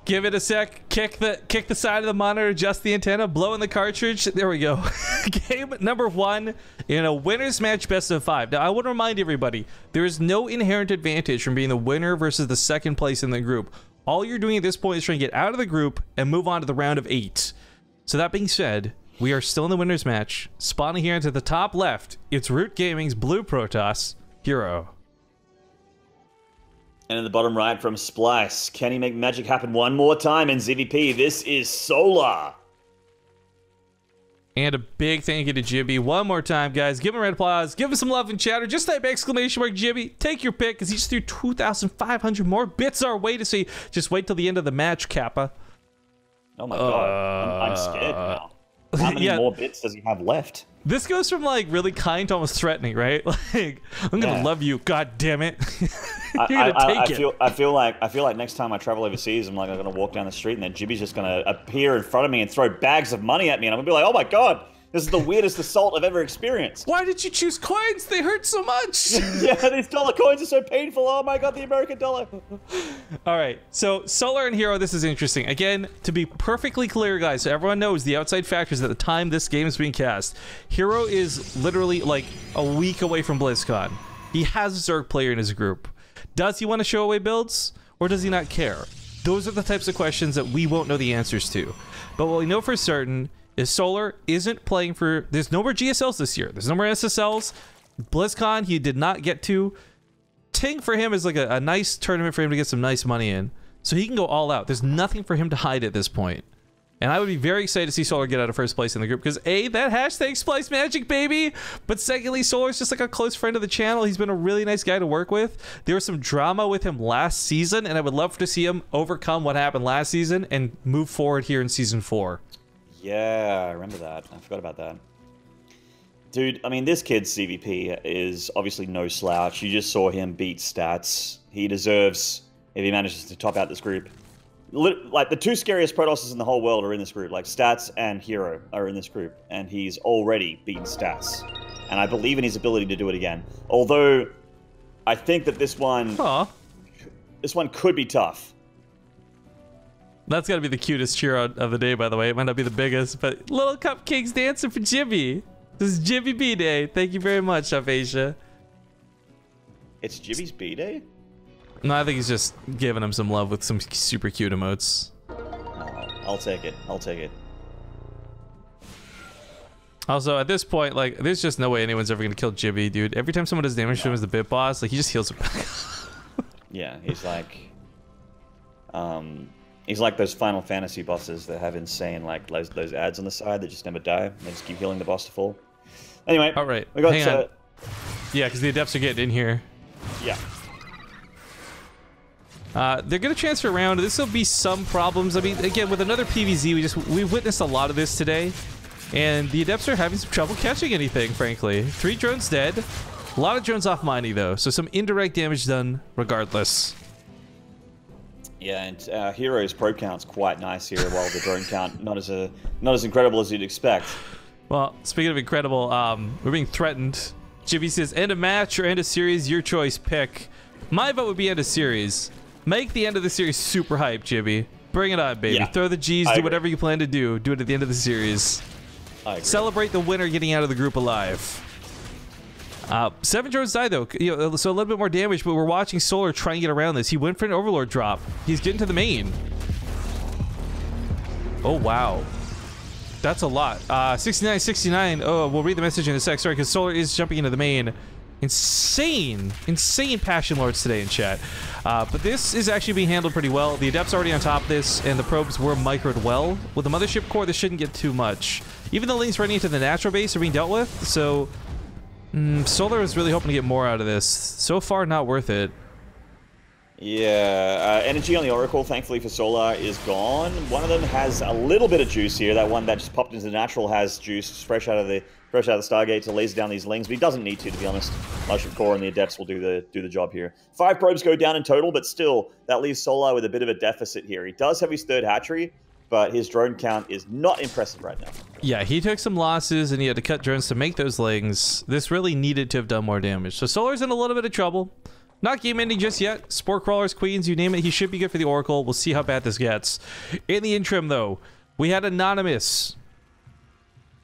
Give it a sec. Kick the side of the monitor, adjust the antenna, blow in the cartridge. There we go. Game number 1 in a winner's match best of 5. Now, I want to remind everybody, there is no inherent advantage from being the winner versus the second place in the group. All you're doing at this point is trying to get out of the group and move on to the round of 8. So that being said, we are still in the winner's match. Spawning here into the top left, it's Root Gaming's Blue Protoss, herO. And in the bottom right from Splice, can he make magic happen one more time in ZVP? This is Solar. And a big thank you to Jibby one more time, guys. Give him a round of applause. Give him some love and chatter. Just type exclamation mark Jibby. Take your pick, because he just threw 2,500 more bits our way to see. Just wait till the end of the match, Kappa. Oh my god. I'm scared now. How many more bits does he have left? This goes from like really kind to almost threatening, right? Like, I'm gonna love you, god damn it. You're gonna take it. I feel like next time I travel overseas, I'm gonna walk down the street and then Jibby's just gonna appear in front of me and throw bags of money at me, and I'm gonna be like, oh my god, this is the weirdest assault I've ever experienced. Why did you choose coins? They hurt so much. Yeah, these dollar coins are so painful. Oh my god, the American dollar. All right, so Solar and herO, this is interesting. Again, to be perfectly clear, guys, so everyone knows the outside factors at the time this game is being cast. herO is literally like a week away from BlizzCon. He has a Zerg player in his group. Does he want to show away builds, or does he not care? Those are the types of questions that we won't know the answers to. But what we know for certain is Solar isn't playing for... There's no more GSLs this year. There's no more SSLs. BlizzCon, he did not get to. Ting for him is like a nice tournament for him to get some nice money in. So he can go all out. There's nothing for him to hide at this point. And I would be very excited to see Solar get out of first place in the group, because A, that hashtag Splice Magic, baby! But secondly, Solar's just like a close friend of the channel. He's been a really nice guy to work with. There was some drama with him last season, and I would love to see him overcome what happened last season and move forward here in Season 4. Yeah, I remember that. I forgot about that. Dude, I mean, this kid's CVP is obviously no slouch. You just saw him beat Stats. He deserves, if he manages to top out this group. Like, the two scariest Protosses in the whole world are in this group. Like, Stats and herO are in this group. And he's already beaten Stats. And I believe in his ability to do it again. Although, I think that this one... This one could be tough. That's gotta be the cutest cheer of the day, by the way. It might not be the biggest, but little cupcakes dancing for Jibby. This is Jibby B-Day. Thank you very much, Asia. It's Jibby's B-Day? No, I think he's just giving him some love with some super cute emotes. I'll take it. I'll take it. Also, at this point, like, there's just no way anyone's ever gonna kill Jibby, dude. Every time someone does damage to him as the bit boss, like, he just heals him back. Yeah, he's like... He's like those Final Fantasy bosses that have insane, like, those ads on the side that just never die. They just keep healing the boss to fall. Anyway, all right, we got... hang on. Yeah, because the Adepts are getting in here. Yeah. They're gonna transfer around. This will be some problems. I mean, again, with another PvZ, we've witnessed a lot of this today, and the Adepts are having some trouble catching anything, frankly. 3 drones dead. A lot of drones off mining, though, so some indirect damage done regardless. Yeah, and herO's probe count's quite nice here, while the drone count not as incredible as you'd expect. Well, speaking of incredible, we're being threatened. Jibby says, end of match or end of series, your choice, pick. My vote would be end of series. Make the end of the series super hype, Jibby. Bring it on, baby. Yeah, throw the G's, do whatever you plan to do. Do it at the end of the series. Celebrate the winner getting out of the group alive. 7 drones died, though, so a little bit more damage, but we're watching Solar try and get around this. He went for an Overlord drop. He's getting to the main. Oh, wow. That's a lot. 69. Oh, we'll read the message in a sec. Sorry, because Solar is jumping into the main. Insane Passion Lords today in chat. But this is actually being handled pretty well. The Adept's already on top of this, and the probes were microed well. With the Mothership Core, this shouldn't get too much. Even the links running into the natural base are being dealt with, so... Solar is really hoping to get more out of this. So far, not worth it. Yeah, energy on the Oracle, thankfully for Solar, is gone. One of them has a little bit of juice here. That one that just popped into the natural has juice fresh out of the Stargate to laser down these lings, but he doesn't need to be honest. Mothership Core and the Adepts will do the job here. 5 probes go down in total, but still, that leaves Solar with a bit of a deficit here. He does have his 3rd hatchery, but his drone count is not impressive right now. Yeah, he took some losses, and he had to cut drones to make those lings. This really needed to have done more damage. So Solar's in a little bit of trouble. Not game ending just yet. Spore crawlers, queens, you name it. He should be good for the Oracle. We'll see how bad this gets. In the interim, though, we had Anonymous.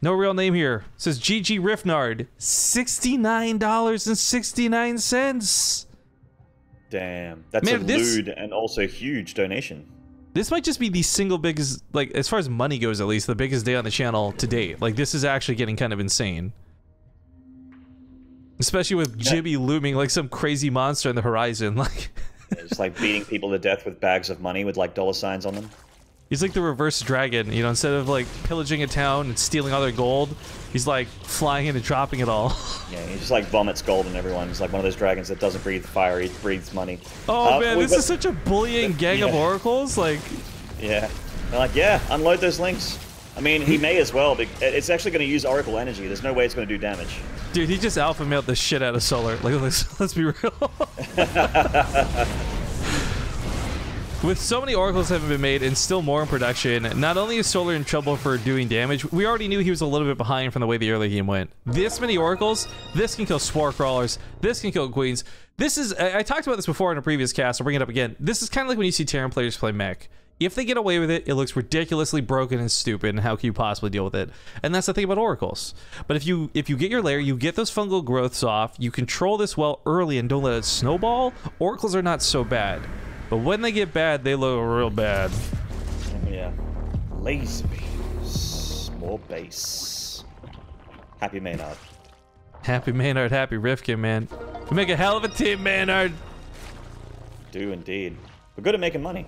No real name here. It says GG Riffnard. $69.69. Damn. That's a lewd and also huge donation. This might just be the single biggest, like, as far as money goes at least, the biggest day on the channel to date. Like, this is actually getting kind of insane. Especially with Jibby looming like some crazy monster on the horizon. Like, it's like beating people to death with bags of money with like dollar signs on them. He's like the reverse dragon, you know, instead of like pillaging a town and stealing all their gold, he's like flying in and dropping it all. Yeah, he just like vomits gold on everyone. He's like one of those dragons that doesn't breathe fire, he breathes money. Oh man, this is such a bullying gang of oracles, like... Yeah. They're like, yeah, unload those links. I mean, he may as well, but it's actually going to use oracle energy. There's no way it's going to do damage. Dude, he just alpha mailed the shit out of Solar. Like, let's be real. With so many oracles having been made and still more in production, not only is Solar in trouble for doing damage, we already knew he was a little bit behind from the way the early game went. This many oracles, this can kill spore crawlers, this can kill queens. This is, I talked about this before in a previous cast, I'll bring it up again. This is kind of like when you see Terran players play mech. If they get away with it, it looks ridiculously broken and stupid, and how can you possibly deal with it? And that's the thing about oracles. But if you get your lair, you get those fungal growths off, you control this well early and don't let it snowball, oracles are not so bad. But when they get bad, they look real bad. Yeah. Laser beams. More base. Happy Maynard. Happy Maynard, happy Rifkin, man. We make a hell of a team, Maynard. Do indeed. We're good at making money.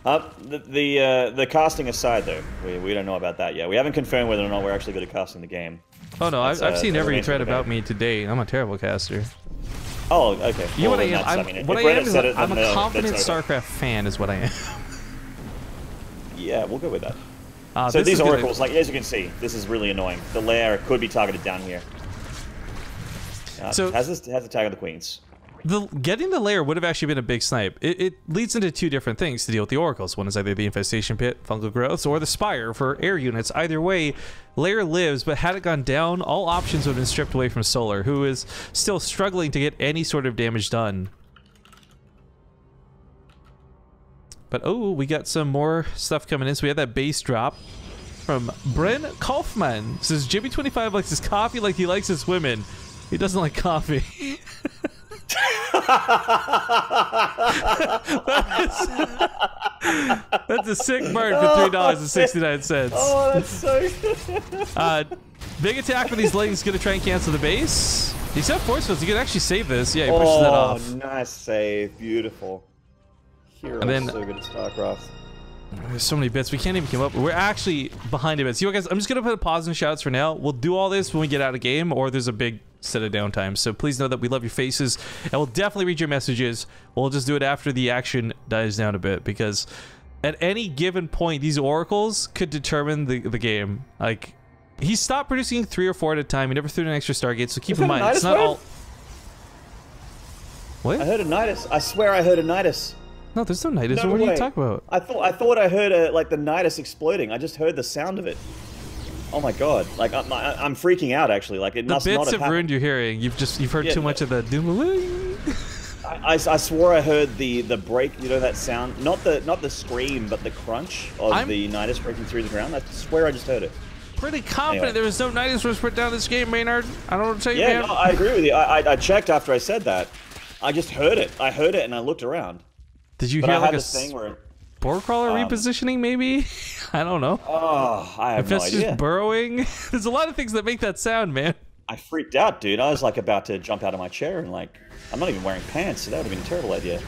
The casting aside, though, we don't know about that yet. We haven't confirmed whether or not we're actually good at casting the game. Oh no, I've seen every thread about me to date. I'm a terrible caster. Oh, okay. You know what I am? I'm a confident StarCraft fan, is what I am. Yeah, we'll go with that. So these oracles, like as you can see, this is really annoying. The lair could be targeted down here. So has the tag of the queens. Getting the lair would have actually been a big snipe. It leads into two different things to deal with the oracles. One is either the infestation pit, fungal growths, or the spire for air units. Either way, lair lives, but had it gone down, all options would have been stripped away from Solar, who is still struggling to get any sort of damage done. But oh, we got some more stuff coming in. So we had that base drop from Bren Kaufman. Says Jimmy25 likes his coffee like he likes his women. He doesn't like coffee. That's a sick bird for $3.69. Oh, that's so good. Big attack for these legs. Gonna try and cancel the base. He's got force fields. He could actually save this. Yeah, he pushes that off. Oh, nice save. Beautiful. Hero is so good at StarCraft. There's so many bits we can't even keep up. We're actually behind a bit. So, guys, I'm just gonna put a pause and shouts for now. We'll do all this when we get out of game, or there's a big set of downtime. So please know that we love your faces, and we'll definitely read your messages. We'll just do it after the action dies down a bit, because at any given point, these oracles could determine the game. Like, he stopped producing 3 or 4 at a time. He never threw in an extra Stargate. So keep in mind, it's not all. What? I heard a Nidus. I swear I heard a Nidus. No, there's no Nidus. What are you talking about? I thought I heard like the Nidus exploding. I just heard the sound of it. Oh my god! Like I'm freaking out actually. Like it must not have happened. The bits have ruined your hearing. You've heard too much of the doom. I swore I heard the break. You know that sound? Not the scream, but the crunch of the Nidus breaking through the ground. I swear I just heard it. Pretty confident there was no Nidus was put down this game, Maynard. I don't know what to tell you, man. Yeah, no, I agree with you. I checked after I said that. I just heard it. I heard it and I looked around. Did you hear like a thing where spore crawler repositioning? Maybe I don't know. Oh, I have no idea. Just burrowing. There's a lot of things that make that sound, man. I freaked out, dude. I was like about to jump out of my chair and like I'm not even wearing pants, so that would have been a terrible idea.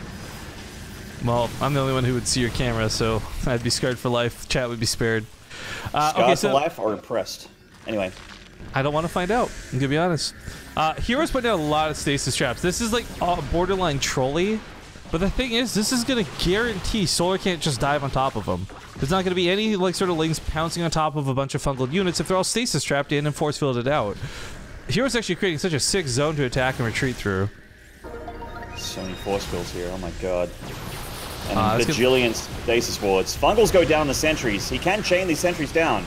Well, I'm the only one who would see your camera, so I'd be scarred for life. Chat would be spared. Scarred for life or impressed? Anyway. I don't want to find out. I'm gonna be honest. Hero's putting out a lot of stasis traps. This is like borderline trolly. But the thing is, this is going to guarantee Solar can't just dive on top of them. There's not going to be any like sort of lings pouncing on top of a bunch of fungal units if they're all stasis trapped in and force fielded out. Hero's actually creating such a sick zone to attack and retreat through. So many force fields here, oh my god. And bajillion stasis wards. Fungals go down the sentries. He can chain these sentries down.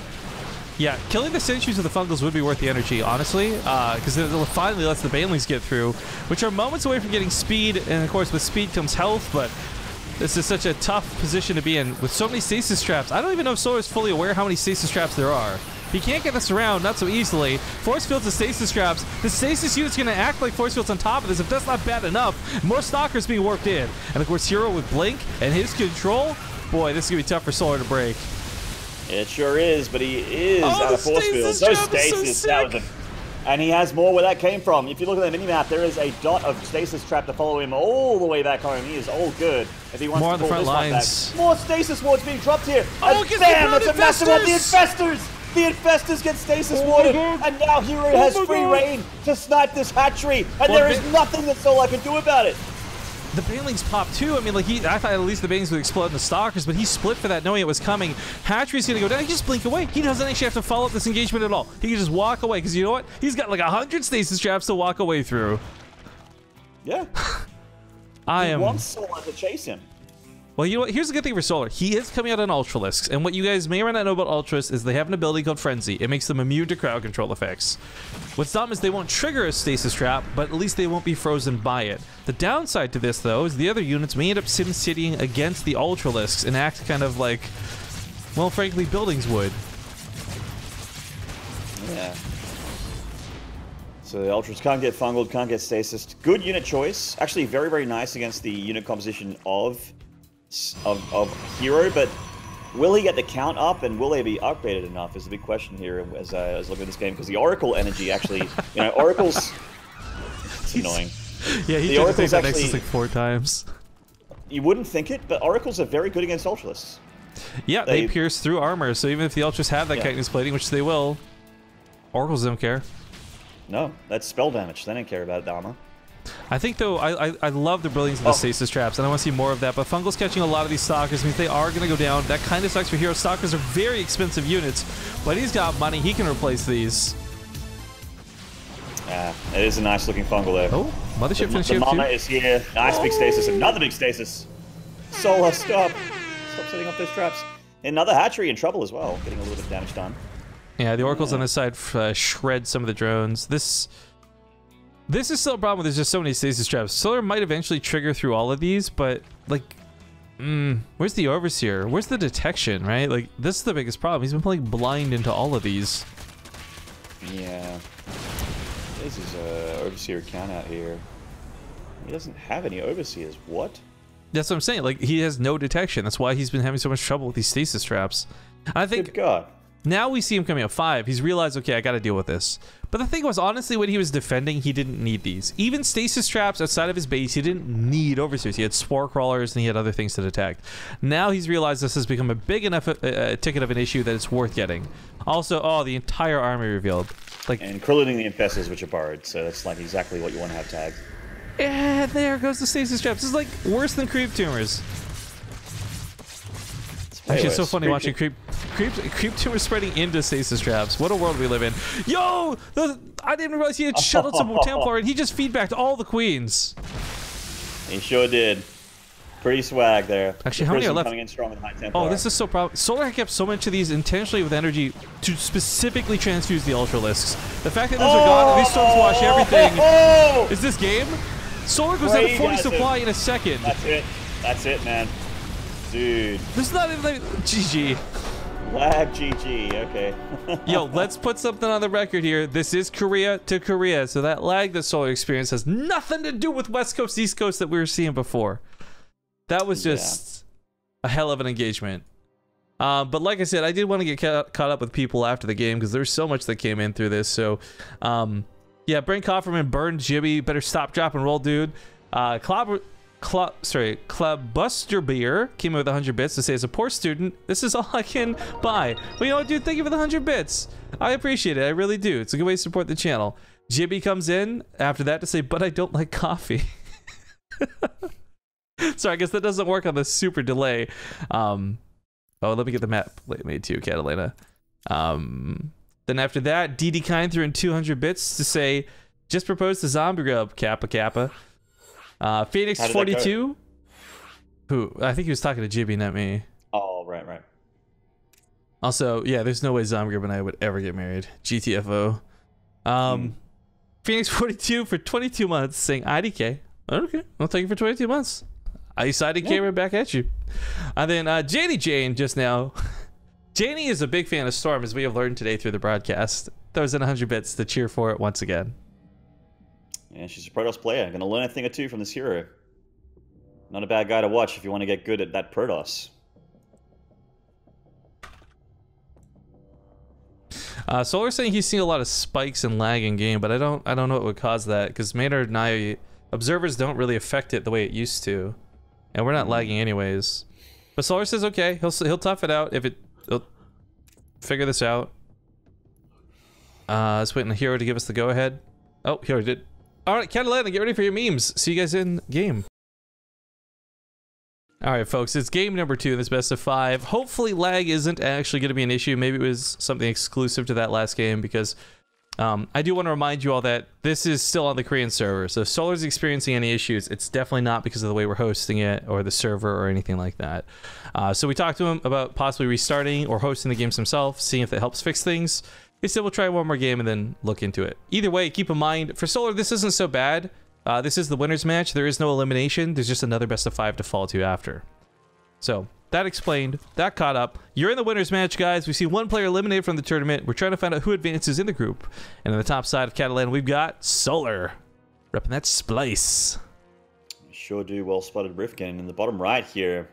Yeah, killing the sentries with the fungals would be worth the energy, honestly, because it finally lets the banelings get through, which are moments away from getting speed, and of course with speed comes health, but this is such a tough position to be in with so many stasis traps. I don't even know if Solar's fully aware how many stasis traps there are. He can't get this around, not so easily. Force fields and stasis traps. The stasis unit's gonna act like force fields on top of this. If that's not bad enough, more stalkers being warped in. And of course, herO with Blink and his control. Boy, this is gonna be tough for Solar to break. It sure is, but he is out of force fields. Those stasis, that was and he has more where that came from. If you look at the minimap, there is a dot of stasis trap to follow him all the way back home. He is all good. If he wants more to on the pull front this one lines. back. More stasis wards being dropped here. Oh, and bam, that's a massive one. The infestors! The infestors get stasis warded, and now herO has free reign to snipe this hatchery, and there is nothing that Solar can do about it. The banelings pop too. I mean, like I thought at least the banelings would explode in the stalkers, but he split for that knowing it was coming. Hatchery's gonna go down. He just blink away. He doesn't actually have to follow up this engagement at all. He can just walk away, because you know what? He's got like 100 stasis traps to walk away through. Yeah. He wants Solar to chase him. Well, you know what? Here's the good thing for Solar. He is coming out on Ultralisks, and what you guys may or may not know about Ultras is they have an ability called Frenzy. It makes them immune to crowd control effects. What's dumb is they won't trigger a stasis trap, but at least they won't be frozen by it. The downside to this, though, is the other units may end up sim-citying against the Ultralisks and act kind of like, well, frankly, buildings would. Yeah. So the Ultras can't get fungled, can't get stasis. Good unit choice. Actually, very, very nice against the unit composition of herO, but will he get the count up, and will they be upgraded enough is the big question here as I was looking at this game, because the Oracle energy actually, you know, Oracle's, it's annoying. Yeah, he tried to take that Nexus like 4 times. You wouldn't think it, but Oracles are very good against Ultralisks. Yeah, they pierce through armor, so even if the Ultras have that chitinous plating, which they will, Oracles don't care. No, that's spell damage. They don't care about the armor. I think, though, I love the brilliance of the stasis traps, and I want to see more of that, but Fungal's catching a lot of these stalkers means they are going to go down. That kind of sucks for herO. Stalkers are very expensive units, but he's got money. He can replace these. Yeah, it is a nice looking Fungal there. Oh, Mothership finished here too. The Mama too. is here. Nice big stasis. Another big stasis. Solar, stop. Stop setting up those traps. Another hatchery in trouble as well, getting a little bit of damage done. Yeah, the Oracles on this side shred some of the drones. This is still a problem. There's just so many stasis traps. Solar might eventually trigger through all of these, but like, where's the Overseer? Where's the detection, right? Like, this is the biggest problem. He's been playing blind into all of these. Yeah. This is a Overseer account out here. He doesn't have any Overseers. What? That's what I'm saying. Like, he has no detection. That's why he's been having so much trouble with these stasis traps. And I think... Good God. Now we see him coming up 5. He's realized, okay, I got to deal with this. But the thing was, honestly, when he was defending, he didn't need these. Even stasis traps outside of his base, he didn't need Overseers. He had Spore Crawlers and he had other things to detect. Now he's realized this has become a big enough ticket of an issue that it's worth getting. Also, oh, the entire army revealed. Like, including the Infestors, which are borrowed, so that's like exactly what you want to have tagged. Yeah, there goes the stasis traps. This is like worse than creep tumors. Actually, it's so funny watching creep tumors spreading into stasis traps. What a world we live in. Yo! I didn't realize he had shuttled some Templar and he just feedbacked all the queens. He sure did. Pretty swag there. Actually, how many are left? Coming in strong with high Templar. Oh, this is so proud. Solar kept so much of these intentionally with energy to specifically transfuse the Ultralisks. The fact that those are gone, these storms wash everything. Is this game? Solar goes down to 40 supply in a second. That's it. That's it, man. Dude. This is not even like GG. Lag GG, okay. Yo, let's put something on the record here. This is Korea to Korea, so that lag that Solar experienced has nothing to do with West Coast, East Coast that we were seeing before. That was just a hell of an engagement. But like I said, I did want to get caught up with people after the game because there's so much that came in through this. So, yeah, Brent Kofferman burned Jibby. Better stop, drop, and roll, dude. Clubbuster Beer came in with 100 bits to say, as a poor student, this is all I can buy. Well, you know what, dude? Thank you for the 100 bits. I appreciate it. I really do. It's a good way to support the channel. Jibby comes in after that to say, but I don't like coffee. So I guess that doesn't work on the super delay. Oh, let me get the map made too, Catalina. Then after that, DD Kind threw in 200 bits to say, just proposed to Zombie Grub, Kappa Kappa. Phoenix 42, who I think he was talking to Jibby, not me. Oh, right. Also, yeah, there's no way Zomgrib and I would ever get married. GTFO. Phoenix 42 for 22 months saying IDK. Okay, I'll take it for 22 months. I decided IDK right back at you. And then Janie Jane just now. Janie is a big fan of Storm, as we have learned today through the broadcast. Throws in 100 bits to cheer for it once again. Yeah, she's a Protoss player. Gonna learn a thing or two from this hero. Not a bad guy to watch if you want to get good at that Protoss. Solar's saying he's seeing a lot of spikes and lag in game, but I don't know what would cause that, because Maynard and I, observers don't really affect it the way it used to, and we're not lagging anyways. But Solar says okay, he'll tough it out if he'll figure this out. Let's wait on the hero to give us the go ahead. Oh, hero did. All right, Catalina, get ready for your memes. See you guys in game. All right, folks, it's game number 2 in this best of 5. Hopefully lag isn't actually going to be an issue. Maybe it was something exclusive to that last game, because I do want to remind you all that this is still on the Korean server. So if Solar's experiencing any issues, it's definitely not because of the way we're hosting it or the server or anything like that. So we talked to him about possibly restarting or hosting the games himself, seeing if that helps fix things. He said we'll try one more game and then look into it. Either way, keep in mind, for Solar, this isn't so bad. This is the winner's match. There is no elimination. There's just another best of 5 to fall to after. So that explained, that caught up. You're in the winner's match, guys. We've seen one player eliminated from the tournament. We're trying to find out who advances in the group. And on the top side of Catalan, we've got Solar repping that splice. Sure do. Well spotted, Rifkin. In the bottom right here,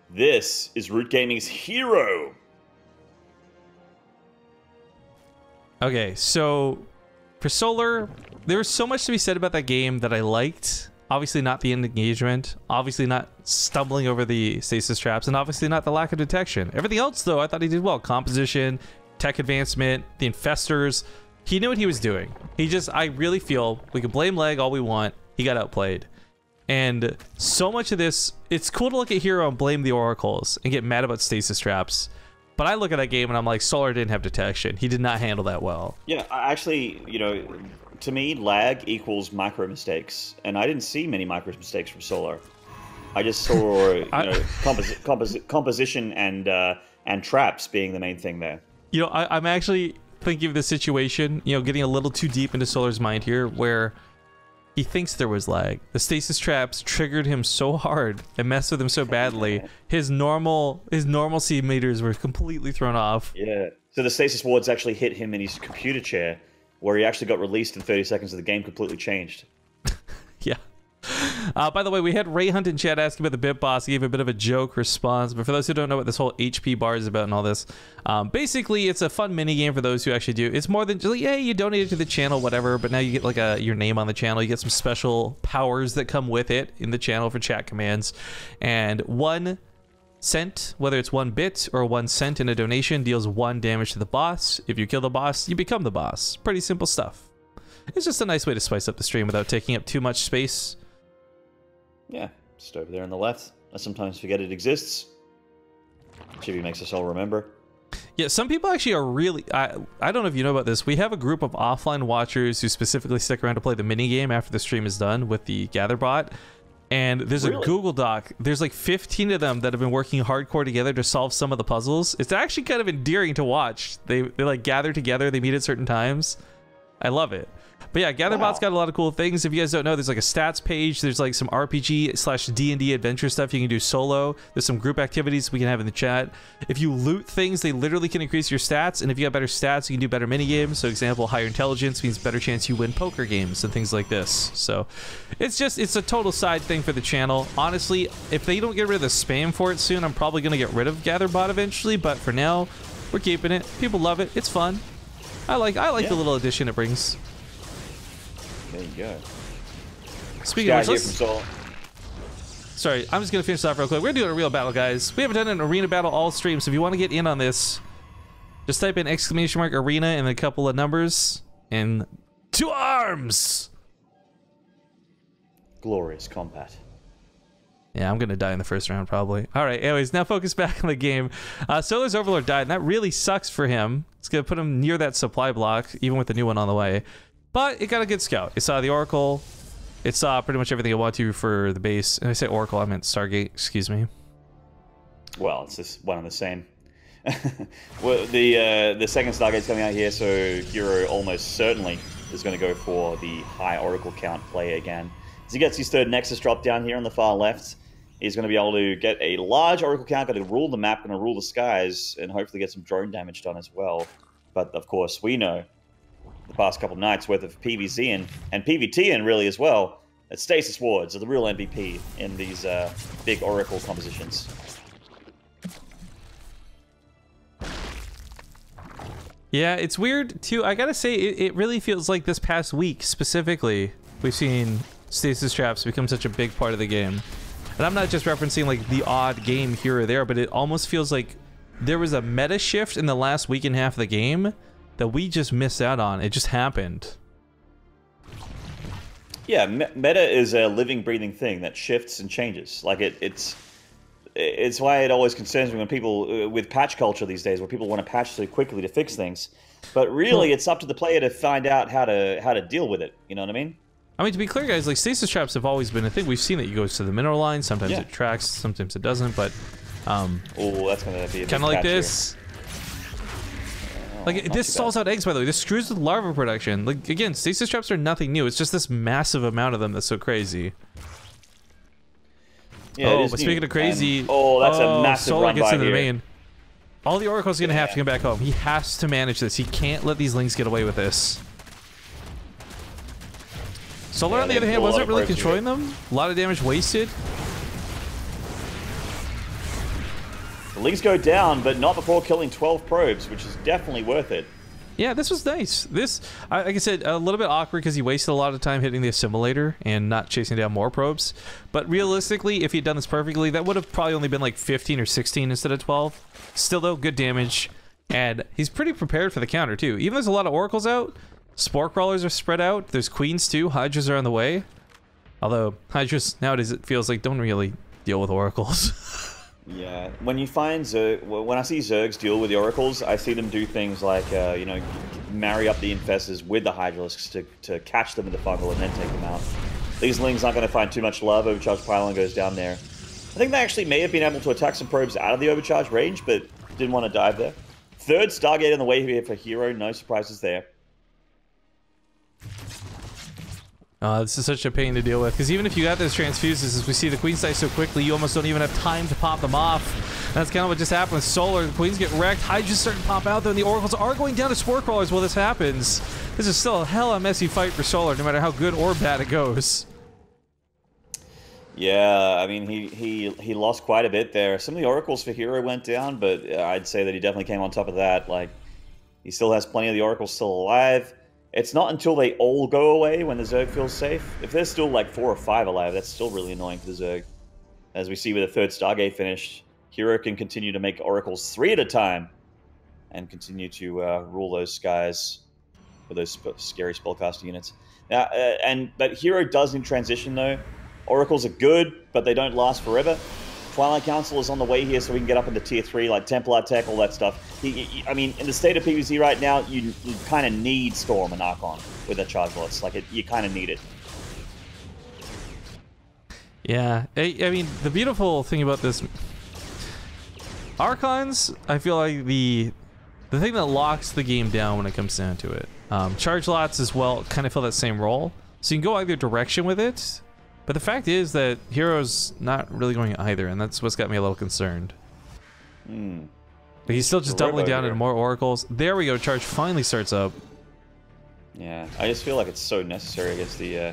this is Root Gaming's hero. Okay, so for Solar, there was so much to be said about that game that I liked. Obviously not the end engagement, obviously not stumbling over the stasis traps, and obviously not the lack of detection. Everything else, though, I thought he did well. Composition, tech advancement, the infestors. He knew what he was doing. I really feel we can blame lag all we want. He got outplayed. And so much of this, it's cool to look at hero and blame the oracles and get mad about stasis traps. But I look at that game and I'm like, Solar didn't have detection. He did not handle that well. Yeah, actually, you know, to me, lag equals micro mistakes, and I didn't see many micro mistakes from Solar. I just saw, you know, composition and traps being the main thing there. You know, I'm actually thinking of the situation, you know, getting a little too deep into Solar's mind here, where he thinks there was lag. The stasis traps triggered him so hard and messed with him so badly. His normalcy meters were completely thrown off. Yeah. So the stasis wards actually hit him in his computer chair, where he actually got released in 30 seconds, and the game completely changed. Yeah. By the way, we had Ray Hunt in chat asking about the Bit Boss. He gave a bit of a joke response, but for those who don't know what this whole HP bar is about and all this, basically it's a fun mini game for those who actually do. It's more than just like, yeah, you donated to the channel, whatever, but now you get like your name on the channel. You get some special powers that come with it in the channel for chat commands, and 1 cent, whether it's 1 bit or 1 cent in a donation, deals 1 damage to the boss. If you kill the boss, you become the boss. Pretty simple stuff. It's just a nice way to spice up the stream without taking up too much space. Yeah, just over there on the left. I sometimes forget it exists. Chibi makes us all remember. Yeah, some people actually are really... I don't know if you know about this. We have a group of offline watchers who specifically stick around to play the minigame after the stream is done with the GatherBot. And there's a Google Doc. There's like 15 of them that have been working hardcore together to solve some of the puzzles. It's actually kind of endearing to watch. They like gather together. They meet at certain times. I love it. But yeah, GatherBot's got a lot of cool things. If you guys don't know, there's like a stats page. There's like some RPG/D&D adventure stuff you can do solo. There's some group activities we can have in the chat. If you loot things, they literally can increase your stats. And if you got better stats, you can do better mini games. So example, higher intelligence means better chance you win poker games and things like this. So it's a total side thing for the channel. Honestly, if they don't get rid of the spam for it soon, I'm probably going to get rid of GatherBot eventually. But for now, we're keeping it. People love it. It's fun. I like the little addition it brings. There you go. Speaking of which, sorry, I'm just going to finish off real quick. We're doing a real battle, guys. We haven't done an arena battle all stream, so if you want to get in on this, just type in !arena and a couple of numbers, and 2 arms! Glorious combat. Yeah, I'm going to die in the first round, probably. All right, anyways, now focus back on the game. Solar's Overlord died, and that really sucks for him. It's going to put him near that supply block, even with the new one on the way. But it got a good scout. It saw the Oracle. It saw pretty much everything it wanted to for the base. And I say Oracle, I meant Stargate, excuse me. Well, it's just one and the same. Well, the second Stargate's coming out here, so herO almost certainly is going to go for the high Oracle count play again. As he gets his third Nexus drop down here on the far left, he's going to be able to get a large Oracle count, going to rule the map, going to rule the skies, and hopefully get some drone damage done as well. But of course, we know the past couple nights worth of PvZ and PvT really as well, that Stasis Wards are the real MVP in these big Oracle compositions. Yeah, it's weird too. I gotta say, it really feels like this past week specifically, we've seen stasis traps become such a big part of the game. And I'm not just referencing like the odd game here or there, but it almost feels like there was a meta shift in the last week and a half of the game that we just missed out on. It just happened. Yeah, meta is a living, breathing thing that shifts and changes. Like it's why it always concerns me when people with patch culture these days, where people want to patch so quickly to fix things. But really, it's up to the player to find out how to deal with it. You know what I mean? I mean, to be clear, guys, like stasis traps have always been a thing. We've seen it. You go to the mineral line. Sometimes it tracks. Sometimes it doesn't. But oh, that's gonna be kind of like this. Like this stalls out eggs, by the way. This screws with larva production. Like again, stasis traps are nothing new. It's just this massive amount of them that's so crazy. Yeah, oh, but speaking of crazy, that's a massive Solar run gets by into here. the main. All the Oracle's gonna have to come back home. He has to manage this. He can't let these Lings get away with this. Solar, on the other hand, wasn't really controlling them. A lot of damage wasted. The Lings go down, but not before killing 12 probes, which is definitely worth it. Yeah, this was nice. This, like I said, a little bit awkward because he wasted a lot of time hitting the assimilator and not chasing down more probes. But realistically, if he'd done this perfectly, that would have probably only been like 15 or 16 instead of 12. Still, though, good damage. And he's pretty prepared for the counter, too. Even though there's a lot of Oracles out, Spore Crawlers are spread out. There's Queens, too. Hydras are on the way. Although, Hydras, nowadays, it feels like don't really deal with Oracles. Yeah, when you find when I see Zergs deal with the Oracles, I see them do things like, you know, marry up the Infestors with the Hydralisks to catch them in the fungal and then take them out. These Lings aren't going to find too much love. Overcharge Pylon goes down there. I think they actually may have been able to attack some probes out of the overcharge range, but didn't want to dive there. Third Stargate on the way here for herO. No surprises there. This is such a pain to deal with, because even if you got those transfuses, as we see the Queens die so quickly, you almost don't even have time to pop them off. And that's kind of what just happened with Solar. The Queens get wrecked, Hydras starting to pop out, though, and the Oracles are going down to Spore Crawlers while this happens. This is still a hella messy fight for Solar, no matter how good or bad it goes. Yeah, I mean, he lost quite a bit there. Some of the Oracles for herO went down, but I'd say that he definitely came on top of that. Like, he still has plenty of the Oracles still alive. It's not until they all go away when the Zerg feels safe. If there's still like 4 or 5 alive, that's still really annoying for the Zerg. As we see with the third Stargate finished, herO can continue to make Oracles 3 at a time and continue to rule those skies with those scary spellcaster units. Now, but herO does in transition though. Oracles are good, but they don't last forever. Twilight Council is on the way here, so we can get up into tier 3, like Templar Tech, all that stuff. I mean, in the state of PvZ right now, you kind of need Storm and Archon with the charge lots. Like, you kind of need it. Yeah, I mean, the beautiful thing about this... Archons, I feel like the thing that locks the game down when it comes down to it. Charge lots as well kind of fill that same role. So you can go either direction with it, but the fact is that herO's not really going either, and that's what's got me a little concerned. But he's still just doubling down into more Oracles. There we go, charge finally starts up. Yeah, I just feel like it's so necessary against the,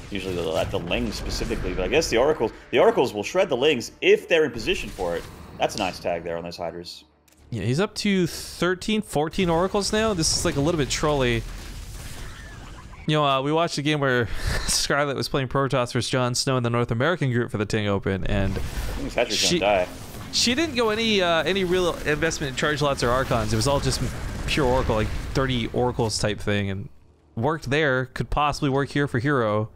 usually the Lings specifically, but I guess the Oracles will shred the Lings if they're in position for it. That's a nice tag there on those Hydras. Yeah, he's up to 13, 14 Oracles now. This is like a little bit trolly. You know, we watched a game where Scarlet was playing Protoss versus Jon Snow in the North American group for the TING Open, and she didn't go any real investment in charge lots or Archons. It was all just pure Oracle, like 30 Oracles type thing, and worked there. Could possibly work here for herO.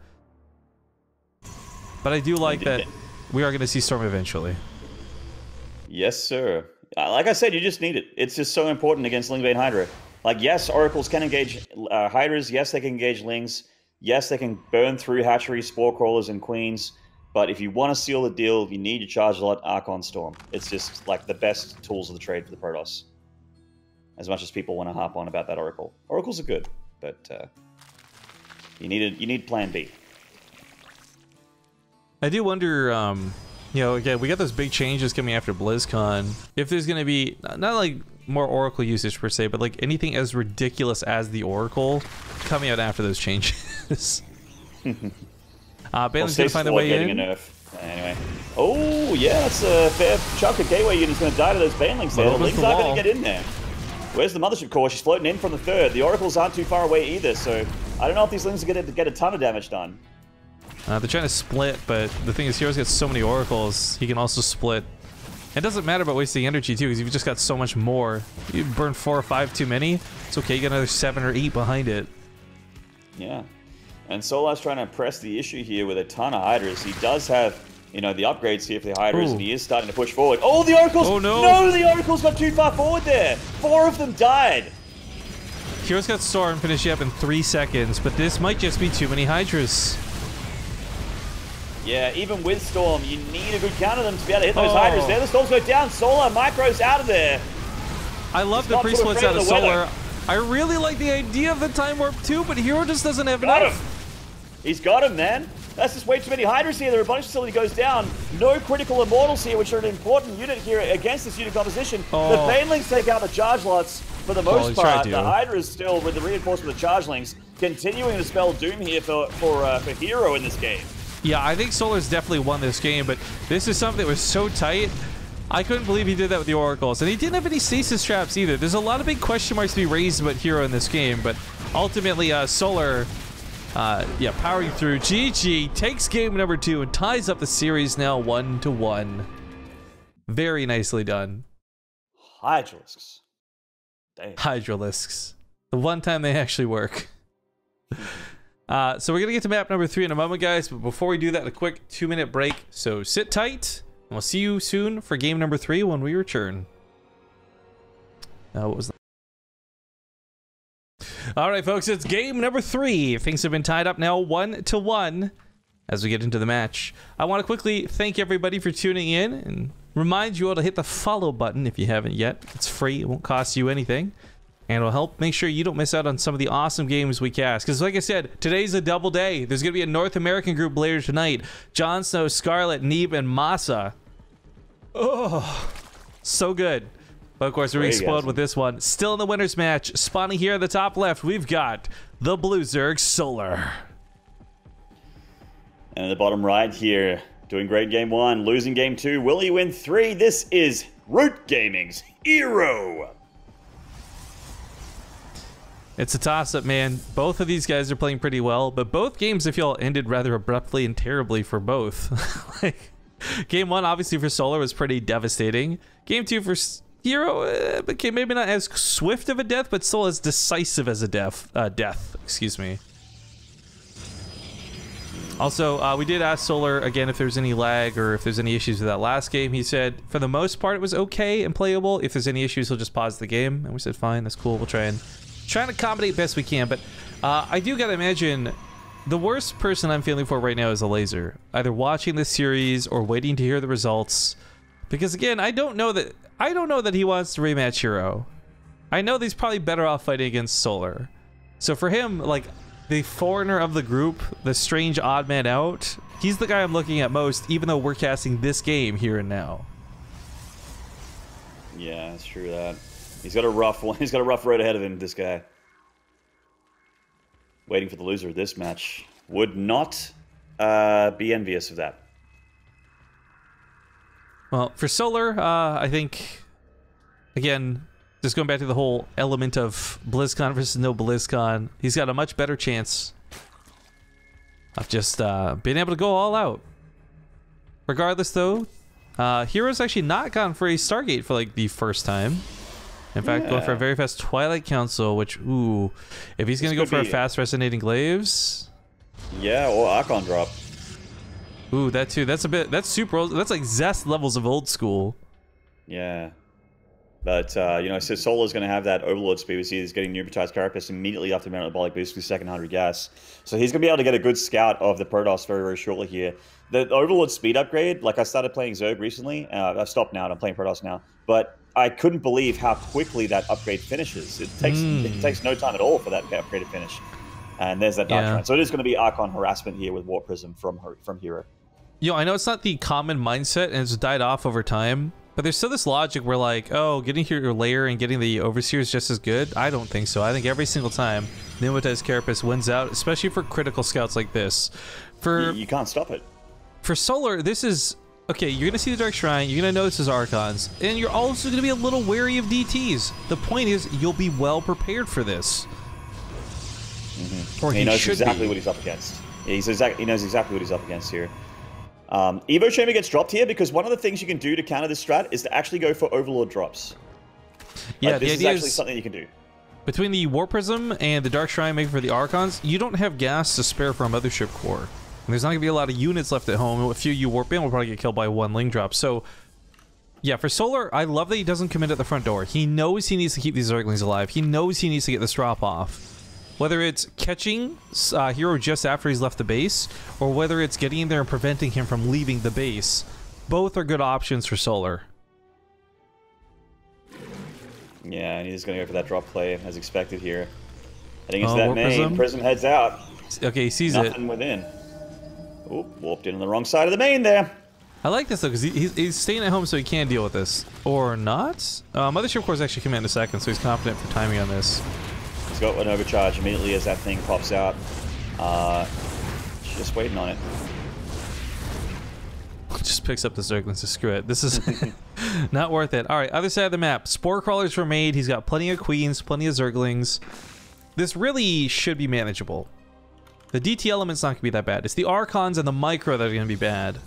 But I do like that we are going to see Storm eventually. Yes, sir. Like I said, you just need it. It's just so important against Lingbane Hydra. Like, yes, Oracles can engage Hydras. Yes, they can engage Lings. Yes, they can burn through hatcheries, Spore Crawlers, and Queens. But if you want to seal the deal, you need your Charge a lot Archon Storm. It's just like the best tools of the trade for the Protoss. As much as people want to harp on about that Oracle. Oracles are good, but you need Plan B. I do wonder, you know, again, we got those big changes coming after BlizzCon. If there's going to be, not like more Oracle usage per se, but like anything as ridiculous as the Oracle coming out after those changes. Bane's going to find their way in. A nerf. Anyway. Oh, yeah, that's a fair chunk of Gateway units going to die to those Banelings there. The Lings aren't going to get in there. Where's the Mothership Core? She's floating in from the third. The Oracles aren't too far away either, so I don't know if these Lings are going to get a ton of damage done. They're trying to split, but the thing is, hero's got so many Oracles, he can also split. It doesn't matter about wasting energy, too, because you've just got so much more. You burn 4 or 5 too many, it's okay, you got another 7 or 8 behind it. Yeah. And Solar's trying to press the issue here with a ton of Hydras. He does have, you know, the upgrades here for the Hydras, and he is starting to push forward. Oh, the Oracles! Oh, no! No, the Oracles got too far forward there! 4 of them died! Hero's got Storm finishing up in 3 seconds, but this might just be too many Hydras. Yeah, even with Storm, you need a good counter them to be able to hit those Hydras there. The Storms go down. Solar, Micro's out of there. I love the pre-splits out of Solar. I really like the idea of the Time Warp too, but Hero just doesn't have enough. He's got him, man. That's just way too many Hydras here. The Rebellion Facility goes down. No critical Immortals here, which are an important unit here against this unit composition. The Banelings take out the Charge Lots for the most part. The Hydras still, with the reinforcement of the Chargelings, continuing to spell doom here for Hero in this game. Yeah, I think Solar's definitely won this game, but this is something that was so tight. I couldn't believe he did that with the Oracles. And he didn't have any stasis traps either. There's a lot of big question marks to be raised about Hero in this game, but ultimately Solar, yeah, powering through. GG takes game number 2 and ties up the series now 1-1. Very nicely done. Hydralisks. Damn. Hydralisks. The one time they actually work. So we're going to get to map number 3 in a moment, guys. But before we do that, a quick 2-minute break. So sit tight. And we'll see you soon for game number 3 when we return. What was that? All right, folks, it's game number 3. Things have been tied up now 1-1 as we get into the match. I want to quickly thank everybody for tuning in and remind you all to hit the follow button if you haven't yet. It's free. It won't cost you anything. And it'll help make sure you don't miss out on some of the awesome games we cast. Because like I said, today's a double day. There's going to be a North American group later tonight. Jon Snow, Scarlet, Neeb, and Masa. Oh, so good. But of course, we explode with this one. Still in the winner's match. Spawning here at the top left, we've got the Blue Zerg Solar. And at the bottom right here, doing great game 1, losing game 2. Will he win 3? This is Root Gaming's herO. It's a toss-up, man. Both of these guys are playing pretty well, but both games, I feel, ended rather abruptly and terribly for both. Like, game 1, obviously, for Solar was pretty devastating. Game 2 for herO became maybe not as swift of a death, but still as decisive as a death. Excuse me. Also, we did ask Solar again if there's any lag or if there's any issues with that last game. He said, for the most part, it was okay and playable. If there's any issues, he'll just pause the game. And we said, fine, that's cool. We'll try and accommodate best we can. But I do gotta imagine the worst person I'm feeling for right now is a Laser, either watching this series or waiting to hear the results. Because again, I don't know that he wants to rematch herO. I know that he's probably better off fighting against Solar. So for him, like the foreigner of the group, the strange odd man out, he's the guy I'm looking at most, even though we're casting this game here and now. Yeah, it's true that. He's got a rough one. He's got a rough road ahead of him, this guy. Waiting for the loser of this match. Would not be envious of that. Well, for Solar, I think, again, just going back to the whole element of BlizzCon versus no BlizzCon, he's got a much better chance of just being able to go all out. Regardless, though, herO's actually not gone for a Stargate for like the first time. In fact, going for a very fast Twilight Council, which, ooh, if he's going to go for a fast Resonating Glaives. Yeah, or Archon Drop. Ooh, that too. That's a bit, that's super old. That's like Zest levels of old school. Yeah. But, you know, so Solar's going to have that Overlord speed. We see he's getting Nubatized Carapace immediately after Metabolic Boost with second 100 gas. So he's going to be able to get a good scout of the Protoss very, very shortly here. The Overlord speed upgrade, like I started playing Zerg recently. I've stopped now and I'm playing Protoss now. But I couldn't believe how quickly that upgrade finishes. It takes no time at all for that upgrade to finish. And there's that Dark Shrine. So it is going to be Archon harassment here with Warp Prism from herO. Yo, I know it's not the common mindset and it's died off over time, but there's still this logic where like, oh, getting your layer and getting the Overseer is just as good. I don't think so. I think every single time Pneumatized Carapace wins out, especially for critical scouts like this. You can't stop it. For Solar, this is... Okay, you're going to see the Dark Shrine, you're going to know this is Archons, and you're also going to be a little wary of DTs. The point is, you'll be well prepared for this. Or he knows exactly what he's up against. Yeah, he knows exactly what he's up against here. Evo Chamber gets dropped here because one of the things you can do to counter this strat is to actually go for Overlord drops. Yeah, like, this is actually something you can do. Between the Warp Prism and the Dark Shrine making for the Archons, you don't have gas to spare for a Mothership Core. And there's not going to be a lot of units left at home. A few you warp in will probably get killed by one Ling Drop. So, yeah, for Solar, I love that he doesn't come in at the front door. He knows he needs to keep these Zerglings alive. He knows he needs to get this drop off. Whether it's catching herO just after he's left the base, or whether it's getting in there and preventing him from leaving the base, both are good options for Solar. Yeah, and he's going to go for that drop play as expected here. Heading into that main, Prism heads out. Okay, he sees Nothing within. Oh, warped in on the wrong side of the main there. I like this though, because he's staying at home so he can deal with this. Or not? Mothership Core's actually coming in a second, so he's confident for timing on this. He's got an overcharge immediately as that thing pops out. Just waiting on it. Just picks up the Zerglings, so screw it. This is not worth it. Alright, other side of the map. Spore Crawlers were made. He's got plenty of Queens, plenty of Zerglings. This really should be manageable. The DT element's not going to be that bad. It's the Archons and the Micro that are going to be bad.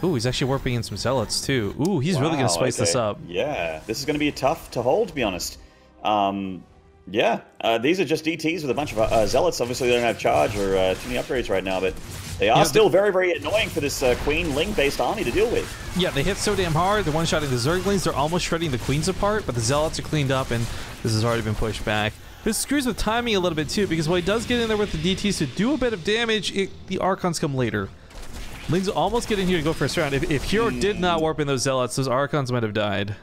Ooh, he's actually warping in some Zealots, too. Ooh, he's really going to spice this up. Yeah, this is going to be tough to hold, to be honest. Yeah, these are just DTs with a bunch of Zealots. Obviously, they don't have charge or too many upgrades right now, but they are still very, very annoying for this Queen Ling-based army to deal with. Yeah, they hit so damn hard. They're one-shotting the Zerglings. They're almost shredding the Queens apart, but the Zealots are cleaned up, and this has already been pushed back. This screws with timing a little bit, too, because while he does get in there with the DTs to do a bit of damage, the Archons come later. Ling's almost getting here to go first round. If herO did not warp in those Zealots, those Archons might have died.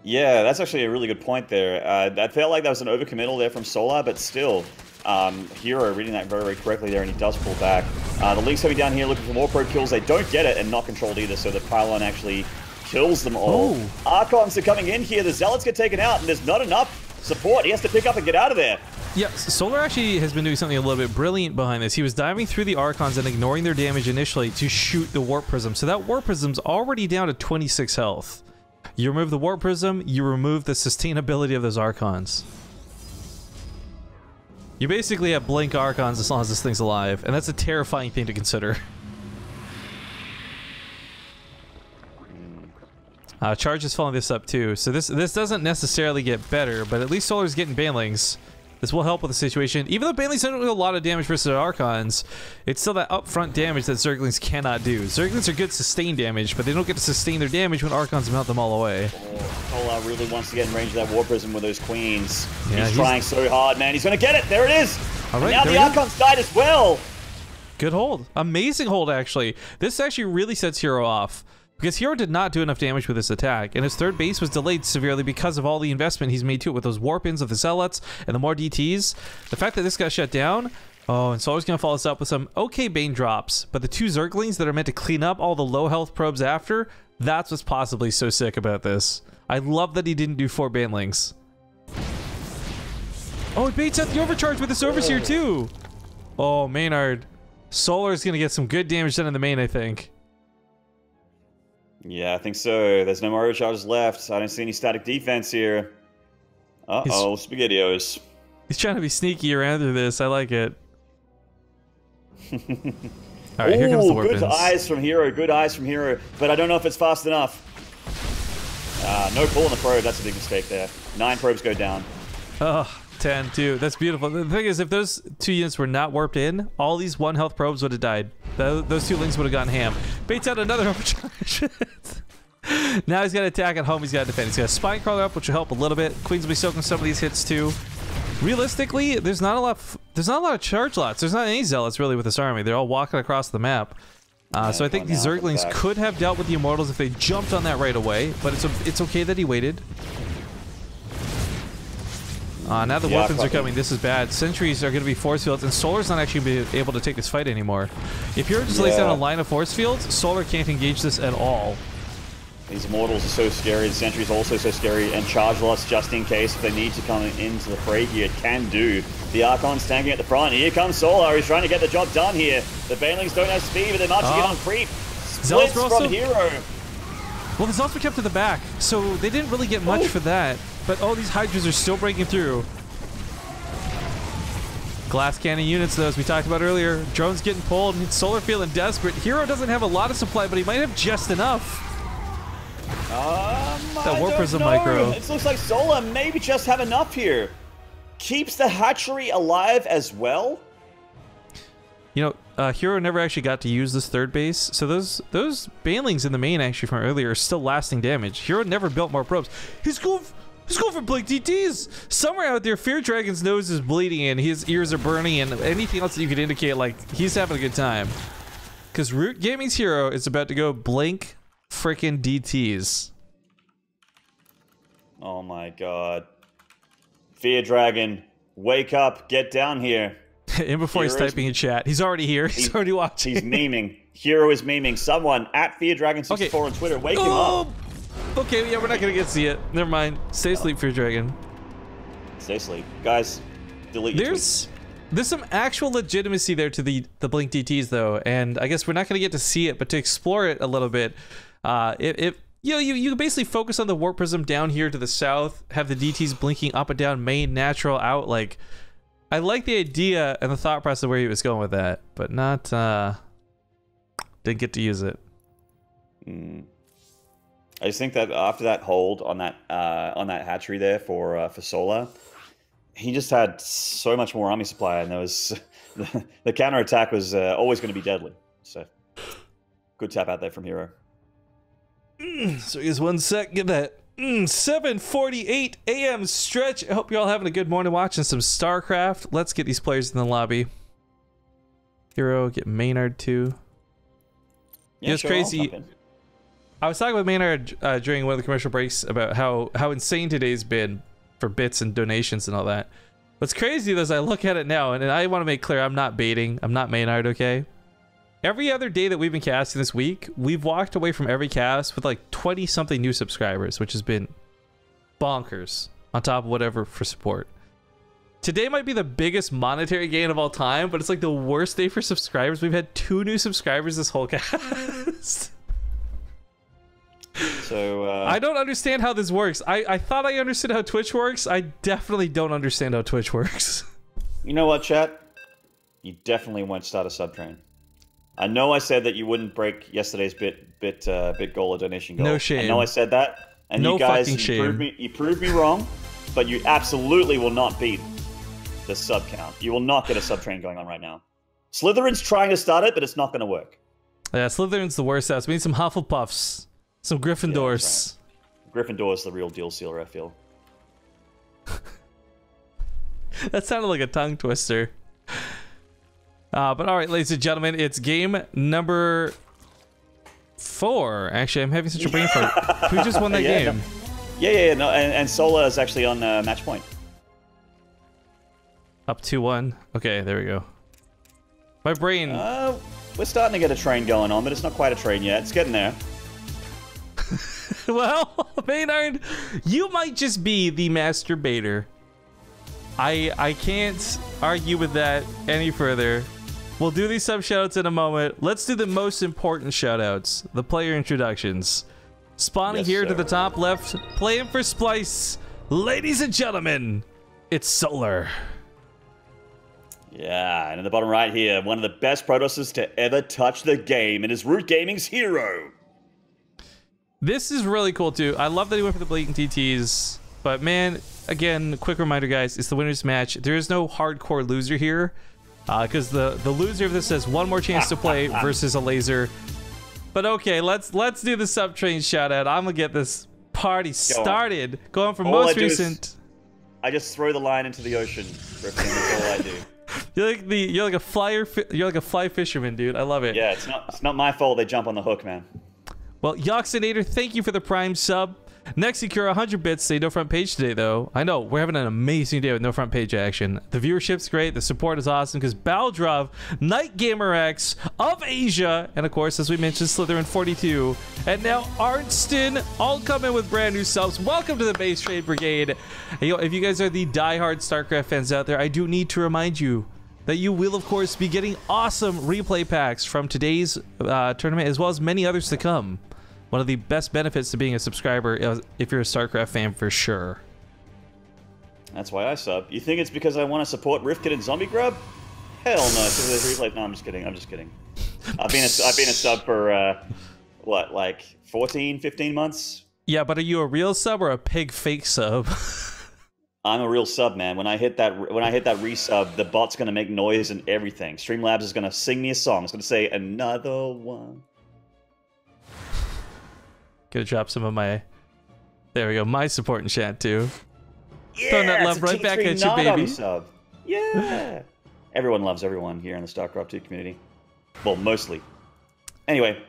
Yeah, that's actually a really good point there. I felt like that was an overcommittal there from Solar, but still, herO reading that very, very correctly there, and he does pull back. The Ling's coming down here looking for more probe kills. They don't get it, and not controlled either, so the pylon actually kills them all. Oh. Archons are coming in here. The Zealots get taken out, and there's not enough support. He has to pick up and get out of there. Yeah, Solar actually has been doing something a little bit brilliant behind this. He was diving through the Archons and ignoring their damage initially to shoot the Warp Prism. So that Warp Prism's already down to 26 health. You remove the Warp Prism, you remove the sustainability of those Archons. You basically have blink Archons as long as this thing's alive, and that's a terrifying thing to consider. Charge is following this up too, so this doesn't necessarily get better, but at least Solar's getting Banelings. This will help with the situation. Even though Banelings don't do a lot of damage versus Archons, it's still that upfront damage that Zerglings cannot do. Zerglings are good sustained damage, but they don't get to sustain their damage when Archons melt them all away. Solar really wants to get in range of that War Prism with those Queens. Yeah, he's trying so hard, man. He's going to get it. There it is. All right, and now the Archons died as well. Good hold. Amazing hold, actually. This actually really sets herO off. Because herO did not do enough damage with this attack, and his third base was delayed severely because of all the investment he's made to it with those warp-ins of the Zealots and the more DTs. The fact that this got shut down, oh, and Solar's going to follow this up with some okay Bane drops, but the two Zerglings that are meant to clean up all the low-health probes after, that's what's possibly so sick about this. I love that he didn't do 4 Banelings. Oh, it baits out the overcharge with this Overseer too! Oh, Maynard. Solar's going to get some good damage done in the main, I think. Yeah, I think so. There's no more overcharges left. I don't see any static defense here. Uh-oh, SpaghettiOs. He's trying to be sneaky around through this. I like it. Alright, here comes the weapons. Good eyes from herO. Good eyes from herO. But I don't know if it's fast enough. No pull on the probe. That's a big mistake there. 9 probes go down. Oh, 10 too. That's beautiful. The thing is, if those 2 units were not warped in, all these 1 health probes would have died. Those 2 Lings would have gone ham. Baits out another overcharge. Now he's got to attack at home. He's got to defend. He's got a spine crawler up, which will help a little bit. Queen's will be soaking some of these hits too. Realistically, there's not a lot of charge lots. There's not any zealots really with this army. They're all walking across the map. So I think these Zerglings could have dealt with the Immortals if they jumped on that right away, but it's okay that he waited. Now the weapons are coming. This is bad. Sentries are going to be force fields, and Solar's not actually going to be able to take this fight anymore. If Hero just lays down a line of force fields, Solar can't engage this at all. These Immortals are so scary, the Sentry's also so scary, and charge lots just in case if they need to come into the fray here, it can do. The Archon's tanking at the front. Here comes Solar, he's trying to get the job done here. The Banelings don't have speed, but they're marching in on creep. Splits from Hero. Well, the Zealots were kept to the back, so they didn't really get much for that. But these Hydras are still breaking through. Glass cannon units, though, as we talked about earlier. Drones getting pulled, and Solar feeling desperate. Hero doesn't have a lot of supply, but he might have just enough. That Warp Prism micro. It looks like Solar maybe just have enough here. Keeps the hatchery alive as well. You know, Hero never actually got to use this third base, so those Banelings in the main actually from earlier are still lasting damage. Hero never built more probes. He's going for Blink DTs. Somewhere out there, Fear Dragon's nose is bleeding and his ears are burning, and anything else that you could indicate like he's having a good time. Because Root Gaming's Hero is about to go Blink freaking DTs. Oh my god. Fear Dragon, wake up, get down here. And before he's typing in chat, he's already here. He's already watching. He's memeing. Hero is memeing. Someone at Fear Dragon 64 on Twitter, wake him up. Okay, yeah, we're not gonna get to see it. Never mind. Stay asleep, Fear Dragon. Stay asleep, guys. Delete your tweets. There's some actual legitimacy there to the Blink DTs though, and I guess we're not gonna get to see it, but to explore it a little bit, you basically focus on the Warp Prism down here to the south, have the DTs blinking up and down, main, natural, out. Like, I like the idea and the thought process of where he was going with that, but not didn't get to use it. I just think that after that hold on that hatchery there for Solar, he just had so much more army supply, and there was the counter attack was always going to be deadly. So good tap out there from Hero. So here's 1 sec. Get that 7:48 a.m. stretch. I hope you're all having a good morning watching some StarCraft. Let's get these players in the lobby. Hero, get Maynard too. Yeah, it's crazy. I was talking with Maynard during one of the commercial breaks about how insane today's been for bits and donations and all that. What's crazy though is I look at it now, and I want to make clear I'm not baiting. I'm not Maynard, okay? Every other day that we've been casting this week, we've walked away from every cast with like 20-something new subscribers, which has been bonkers on top of whatever for support. Today might be the biggest monetary gain of all time, but it's like the worst day for subscribers. We've had 2 new subscribers this whole cast. So I don't understand how this works. I thought I understood how Twitch works. I definitely don't understand how Twitch works. You know what, chat? You definitely won't start a subtrain. I know I said that you wouldn't break yesterday's bit goal or donation goal. No shame. I know I said that, and no you guys fucking shame. You proved me wrong, but you absolutely will not beat the sub count. You will not get a sub train going on right now. Slytherin's trying to start it, but it's not going to work. Yeah, Slytherin's the worst house. We need some Hufflepuffs, some Gryffindors. Yeah, right. Gryffindor's the real deal sealer, I feel. That sounded like a tongue twister. But all right, ladies and gentlemen, it's game number 4. Actually, I'm having such a brain fart. Who just won that game? No. No, and Sola is actually on match point. Up 2-1. Okay, there we go. My brain. We're starting to get a train going on, but it's not quite a train yet. It's getting there. Well, Maynard, you might just be the master baiter. I can't argue with that any further. We'll do these sub shoutouts in a moment. Let's do the most important shoutouts, the player introductions. Spawning here to the top left, playing for Splice. Ladies and gentlemen, it's Solar. Yeah, and in the bottom right here, one of the best Protosses to ever touch the game, and is Root Gaming's Hero. This is really cool too. I love that he went for the blatant TTs, but man, again, quick reminder guys, it's the winner's match. There is no hardcore loser here. Because the loser of this has one more chance to play versus a laser. But okay, let's do the sub train shout out. I'm gonna get this party started. Going from most recent. I just throw the line into the ocean. Griffin, that's all I do. You're like a fly fisherman, dude. I love it. Yeah, it's not my fault they jump on the hook, man. Well, Yoxinator, thank you for the Prime sub. Next, Secure 100 bits. Say no front page today, though. I know we're having an amazing day with no front page action. The viewership's great. The support is awesome because Baldrov, Night Gamer X of Asia, and of course, as we mentioned, Slytherin 42, and now Arnston all come in with brand new subs. Welcome to the Base Trade Brigade. And, you know, if you guys are the diehard StarCraft fans out there, I do need to remind you that you will, of course, be getting awesome replay packs from today's tournament, as well as many others to come. One of the best benefits to being a subscriber if you're a StarCraft fan, for sure. That's why I sub. You think it's because I want to support Rifkin and Zombie Grub? Hell no. Replay. No, I'm just kidding. I'm just kidding. I've been a sub for what, like 14, 15 months? Yeah, but are you a real sub or a pig fake sub? I'm a real sub, man. When I hit that resub, the bot's gonna make noise and everything. Streamlabs is gonna sing me a song. It's gonna say another one. Gonna drop some of my, there we go, my support in chat too. Yeah, throwing that love right back at you, baby. Sub. Yeah. Everyone loves everyone here in the StarCraft 2 community. Well, mostly. Anyway.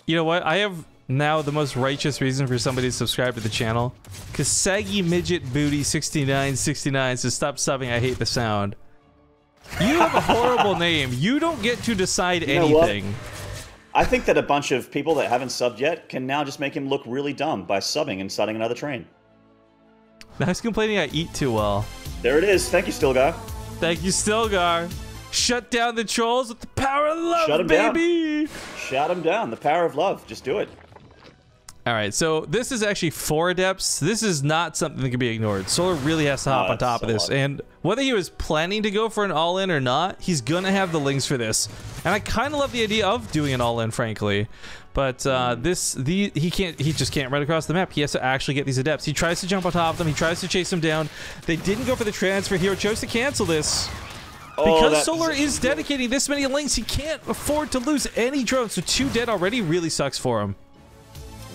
You know what? I have now the most righteous reason for somebody to subscribe to the channel. Because Saggy Midget Booty 6969 says, stop subbing, I hate the sound. You have a horrible name. You don't get to decide anything. I think that a bunch of people that haven't subbed yet can now just make him look really dumb by subbing and starting another train. Now he's complaining I eat too well. There it is. Thank you, Stilgar. Thank you, Stilgar. Shut down the trolls with the power of love, Shut 'em baby! Down. Shut him down. The power of love. Just do it. Alright, so this is actually for Adepts. This is not something that can be ignored. Solar really has to hop on top of this. And whether he was planning to go for an all-in or not, he's gonna have the links for this. And I kind of love the idea of doing an all-in, frankly. But he just can't run across the map. He has to actually get these Adepts. He tries to jump on top of them. He tries to chase them down. They didn't go for the transfer. herO chose to cancel this. Because Solar is dedicating this many links, he can't afford to lose any drones. So 2 dead already really sucks for him.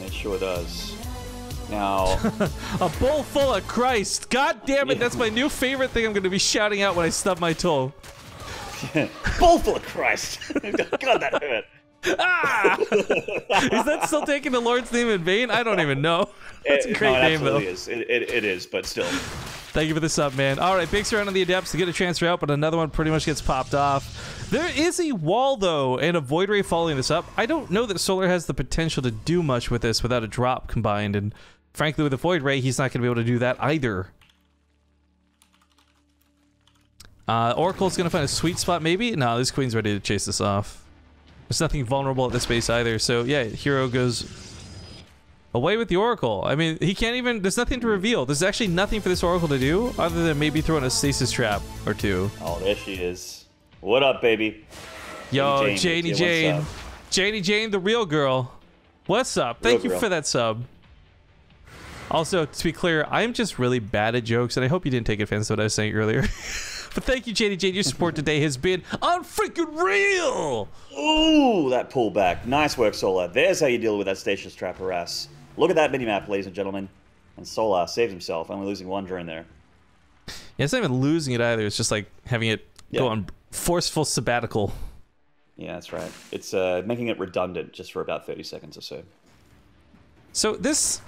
It sure does. Now, a bowl full of Christ. God damn it, that's my new favorite thing I'm going to be shouting out when I stub my toe. Bowl full of Christ. God, that hurt. Ah! Is that still taking the Lord's name in vain? I don't even know. That's a great name, though. It is, but still. Thank you for the sub, man. All right, big surround on the Adepts to get a transfer out, but another one pretty much gets popped off. There is a wall, though, and a Void Ray following this up. I don't know that Solar has the potential to do much with this without a drop combined, and frankly, with a Void Ray, he's not going to be able to do that either. Oracle's going to find a sweet spot, maybe? No, this Queen's ready to chase this off. There's nothing vulnerable at this base either, so yeah, herO goes away with the Oracle. I mean, he can't even, there's nothing to reveal. There's actually nothing for this Oracle to do other than maybe throwing a stasis trap or two. Oh, there she is. What up, baby? Yo, Janie Jane. Janie Jane, the real girl. What's up? Thank you for that sub. Also, to be clear, I'm just really bad at jokes, and I hope you didn't take offense to what I was saying earlier. But thank you, Janie Jane. Your support today has been unfreaking real. Ooh, that pullback. Nice work, Solar. There's how you deal with that stasis trap harass. Look at that minimap, ladies and gentlemen. And Solar saves himself, only losing 1 drone there. Yeah, it's not even losing it either. It's just like having it go on forceful sabbatical. Yeah, that's right. It's making it redundant just for about 30 seconds or so. So this,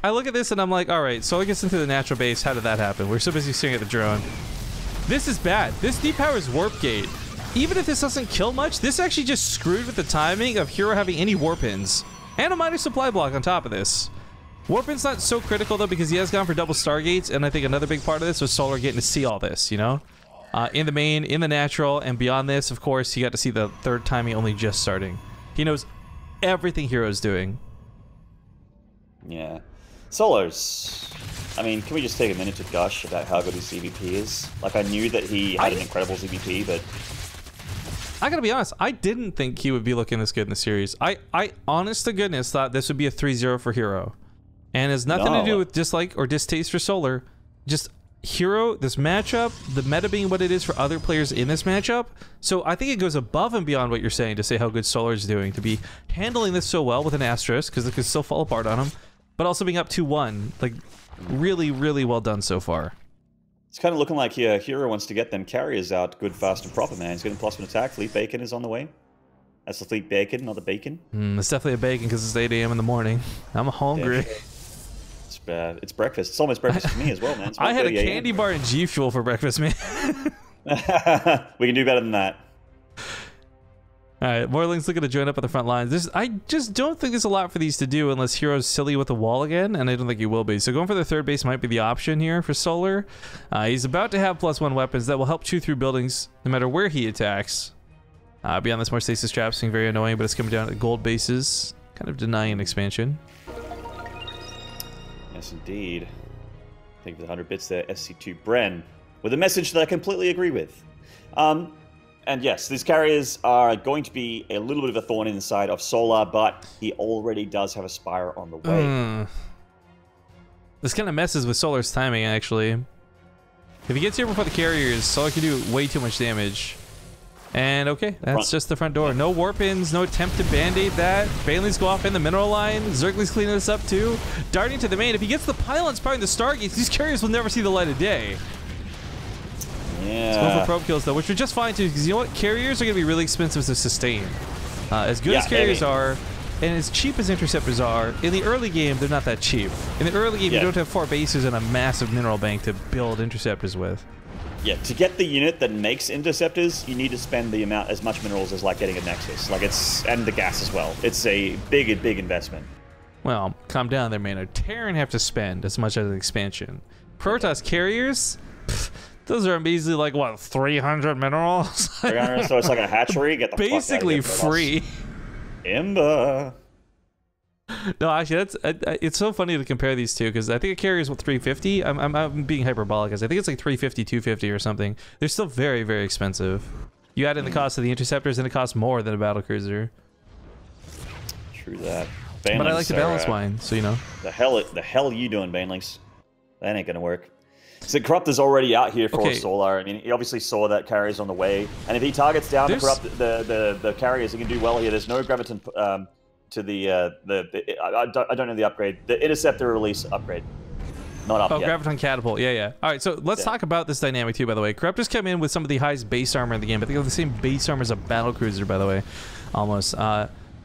I look at this and I'm like, all right, Solar gets into the natural base. How did that happen? We're so busy staring at the drone. This is bad. This depowers Warp Gate. Even if this doesn't kill much, this actually just screwed with the timing of herO having any warp ins. And a minor supply block on top of this. Warp in's not so critical though because he has gone for double Stargates, and I think another big part of this was Solar getting to see all this, you know? In the main, in the natural, and beyond this, of course, he got to see the 3rd timing only just starting. He knows everything herO's doing. Yeah. Solar's... I mean, can we just take a minute to gush about how good his CVP is? Like, I knew that he had an incredible CVP, but... I gotta be honest, I didn't think he would be looking this good in the series. I honest to goodness, thought this would be a 3-0 for herO. And it has nothing to do with dislike or distaste for Solar. Just, herO, this matchup, the meta being what it is for other players in this matchup. So I think it goes above and beyond what you're saying to say how good Solar is doing, to be handling this so well with an asterisk, because it could still fall apart on him, but also being up 2-1. Like, really, really well done so far. It's kind of looking like herO wants to get them carriers out good, fast, and proper, man. He's getting +1 attack. Fleet Bacon is on the way. That's the Fleet Bacon, not the bacon. It's definitely a bacon because it's 8 a.m. in the morning. I'm hungry. Yeah, it's breakfast. It's almost breakfast for me as well, man. I had a candy bar and G Fuel for breakfast, man. We can do better than that. All right, Morling's looking to join up at the front lines. I just don't think there's a lot for these to do unless herO's silly with the wall again, and I don't think he will be. So going for the third base might be the option here for Solar. He's about to have +1 weapons that will help chew through buildings no matter where he attacks. Beyond this, more stasis traps being very annoying, but it's coming down to gold bases, kind of denying expansion. Yes, indeed. Thank you for the 100 bits there, SC2 Bren, with a message that I completely agree with. And yes, these carriers are going to be a little bit of a thorn in the side of Solar, but he already does have a Spire on the way. This kind of messes with Solar's timing, actually. If he gets here before the carriers, Solar can do way too much damage. And okay, that's just the front door. No warp-ins, no attempt to band-aid that. Banelings go off in the mineral line. Zergling's cleaning this up too. Darting to the main. If he gets the pylons powering the Stargates, these carriers will never see the light of day. Yeah. It's going for probe kills though, which are just fine too, because you know what? Carriers are going to be really expensive to sustain. As good as carriers are, and as cheap as interceptors are, in the early game, they're not that cheap. In the early game, you don't have 4 bases and a massive mineral bank to build interceptors with. Yeah, to get the unit that makes interceptors, you need to spend the amount as much minerals as like getting a Nexus, and the gas as well. It's a big investment. Well, calm down there, man. Terran have to spend as much as an expansion. Protoss carriers, those are measly like what, 300 minerals? 300, so it's like a hatchery. Get the basically fuck out of here, free. Imba. No, actually, it's so funny to compare these two because I think a carrier is what 350. I'm being hyperbolic, because I think it's like 350, 250 or something. They're still very, very expensive. You add in the cost of the interceptors, and it costs more than a battlecruiser. True that. Banelings, but I like to balance mine, so you know. The hell you doing, Banelings? That ain't gonna work. So Corruptor's already out here for Solar. I mean, he obviously saw that carrier's on the way, and if he targets down the carriers, he can do well here. There's no graviton. To I don't know the upgrade. The interceptor release upgrade. Not up yet. Graviton Catapult. Yeah. All right, so let's talk about this dynamic too, by the way. Corruptors come in with some of the highest base armor in the game, but they have the same base armor as a battlecruiser, by the way, almost.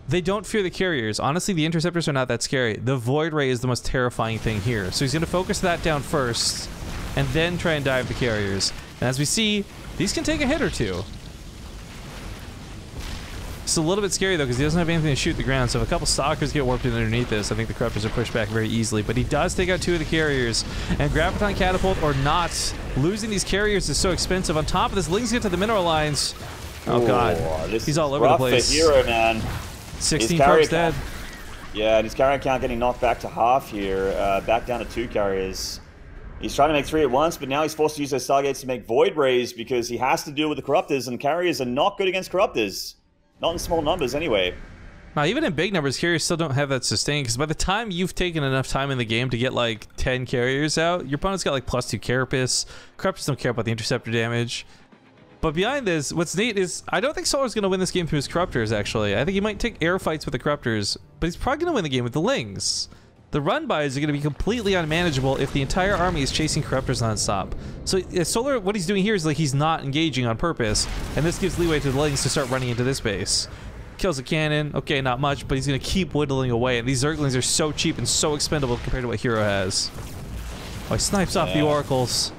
They don't fear the carriers. Honestly, the interceptors are not that scary. The Void Ray is the most terrifying thing here. So he's going to focus that down first, and then try and dive the carriers. And as we see, these can take a hit or two. It's a little bit scary though, because he doesn't have anything to shoot the ground, so if a couple stalkers get warped in underneath this, I think the Corruptors are pushed back very easily. But he does take out 2 of the carriers, and Graviton Catapult or not, losing these carriers is so expensive. On top of this, Lings get to the mineral lines. Oh god, he's all over the place. For herO, man. 16 probes dead. Yeah, and his carrier count getting knocked back to half here, back down to 2 carriers. He's trying to make 3 at once, but now he's forced to use those Stargates to make Void Rays because he has to deal with the Corruptors, and carriers are not good against Corruptors. Not in small numbers, anyway. Now, even in big numbers, carriers still don't have that sustain, because by the time you've taken enough time in the game to get, like, 10 carriers out, your opponent's got, like, +2 Carapace. Corruptors don't care about the interceptor damage. But behind this, what's neat is, I don't think Solar's going to win this game through his Corruptors, actually. I think he might take air fights with the Corruptors, but he's probably going to win the game with the Lings. The run-bys are going to be completely unmanageable if the entire army is chasing Corruptors non-stop. So Solar, what he's doing here is like he's not engaging on purpose, and this gives leeway to the Lings to start running into this base. Kills a cannon, okay, not much, but he's going to keep whittling away, and these Zerglings are so cheap and so expendable compared to what herO has. Oh, he snipes off the Oracles.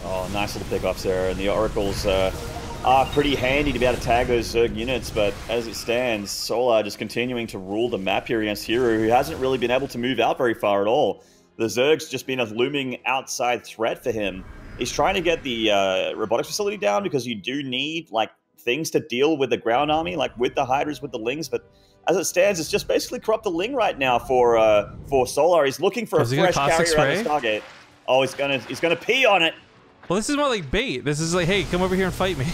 Oh, nice little pickoffs there, and the Oracles are pretty handy to be able to tag those Zerg units, but as it stands, Solar just continuing to rule the map here against herO, who hasn't really been able to move out very far at all. The Zerg's just been a looming outside threat for him. He's trying to get the robotics facility down because you do need, like, things to deal with the ground army, like with the Hydras, with the Lings, but as it stands, it's just basically Corrupt the Ling right now for Solar. He's looking for a fresh carrier out of Stargate. Oh, he's gonna pee on it. Well, this is more like bait. This is like, hey, come over here and fight me.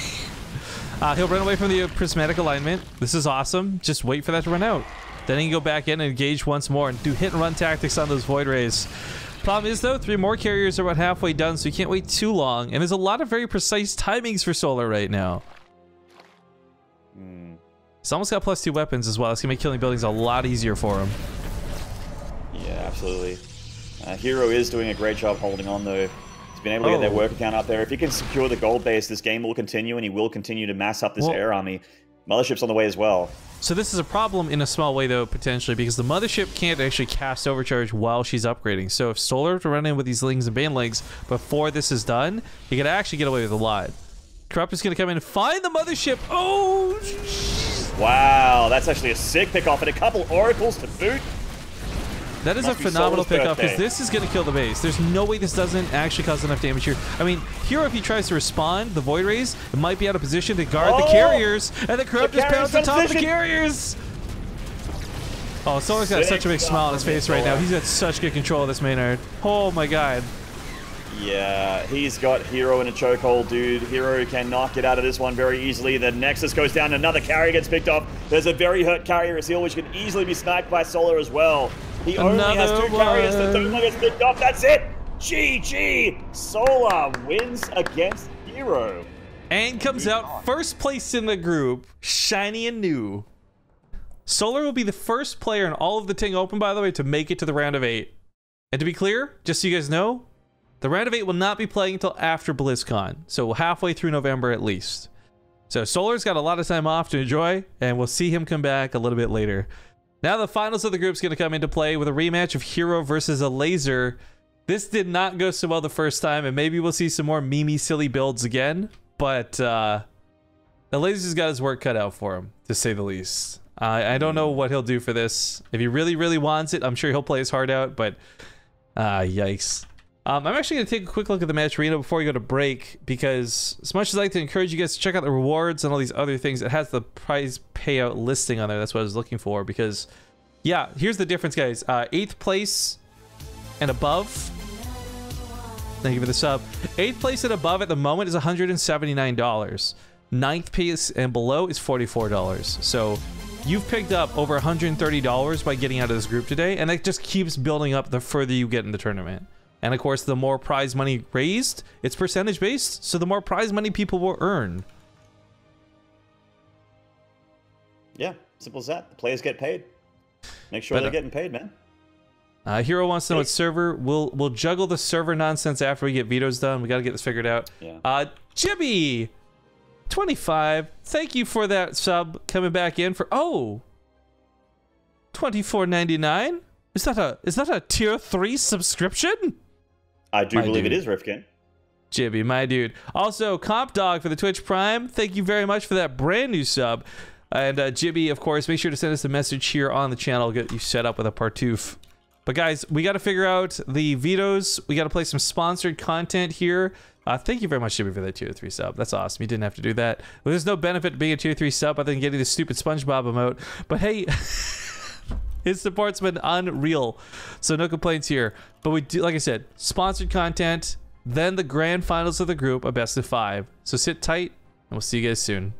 He'll run away from the prismatic alignment. This is awesome. Just wait for that to run out. Then he can go back in and engage once more and do hit and run tactics on those Void Rays. Problem is, though, 3 more carriers are about halfway done, so you can't wait too long. And there's a lot of very precise timings for Solar right now. He's almost got +2 weapons as well. It's going to make killing buildings a lot easier for him. Yeah, absolutely. herO is doing a great job holding on, though. He's been able to get their worker count up there. If he can secure the gold base, this game will continue, and he will continue to mass up this air army. Mothership's on the way as well. So this is a problem in a small way, though, potentially, because the Mothership can't actually cast Overcharge while she's upgrading. So if Solar were to run in with these Lings and Banelings before this is done, he could actually get away with a lot. Corrupt is going to come in and find the Mothership. Oh! Wow, that's actually a sick pick-off, and a couple Oracles to boot. That is a phenomenal pickup, because this is going to kill the base. There's no way this doesn't actually cause enough damage here. I mean, herO, if he tries to respond, the Void Rays, it might be out of position to guard the carriers, and the Corrupt just pounds on top of the carriers. Oh, Solar's got such a big smile on his face right now. He's got such good control of this Maynard. Oh my god. Yeah, he's got herO in a chokehold, dude. herO cannot get out of this one very easily. The Nexus goes down, another carrier gets picked off. There's a very hurt carrier as Seal, which can easily be sniped by Solar as well. He only has 2 carriers, the third one gets picked off, that's it! GG! Solar wins against herO. And comes out first place in the group, shiny and new. Solar will be the first player in all of the Ting Open, by the way, to make it to the round of 8. And to be clear, just so you guys know, the round of 8 will not be playing until after BlizzCon, so halfway through November at least. So Solar's got a lot of time off to enjoy, and we'll see him come back a little bit later. Now the finals of the group's going to come into play with a rematch of herO versus a Laser. This did not go so well the first time, and maybe we'll see some more meme silly builds again, but the Laser's got his work cut out for him, to say the least. I don't know what he'll do for this. If he really, really wants it, I'm sure he'll play his heart out, but yikes. I'm actually going to take a quick look at the match arena before we go to break, because as much as I like to encourage you guys to check out the rewards and all these other things, it has the prize payout listing on there. That's what I was looking for, because, yeah, here's the difference, guys. 8th place and above. Thank you for the sub. 8th place and above at the moment is $179. 9th place and below is $44. So you've picked up over $130 by getting out of this group today, and it just keeps building up the further you get in the tournament. And of course, the more prize money raised, it's percentage based, so the more prize money people will earn. Yeah, simple as that. The players get paid. Make sure they're getting paid, man. herO wants to know what server. We'll juggle the server nonsense after we get vetoes done. We got to get this figured out. Yeah. Jibby 25. Thank you for that sub coming back in for $24.99. Is that a tier 3 subscription? I do believe it is, Rifkin. Jibby, my dude. Also, Comp Dog for the Twitch Prime. Thank you very much for that brand new sub. And Jibby, of course, make sure to send us a message here on the channel. Get you set up with a Partoof. But guys, we got to figure out the vetoes. We got to play some sponsored content here. Thank you very much, Jibby, for that tier 3 sub. That's awesome. You didn't have to do that. Well, there's no benefit to being a tier 3 sub other than getting the stupid SpongeBob emote. But hey... His support's been unreal, so no complaints here. But we do, like I said, sponsored content, then the grand finals of the group, a best of 5. So sit tight, and we'll see you guys soon.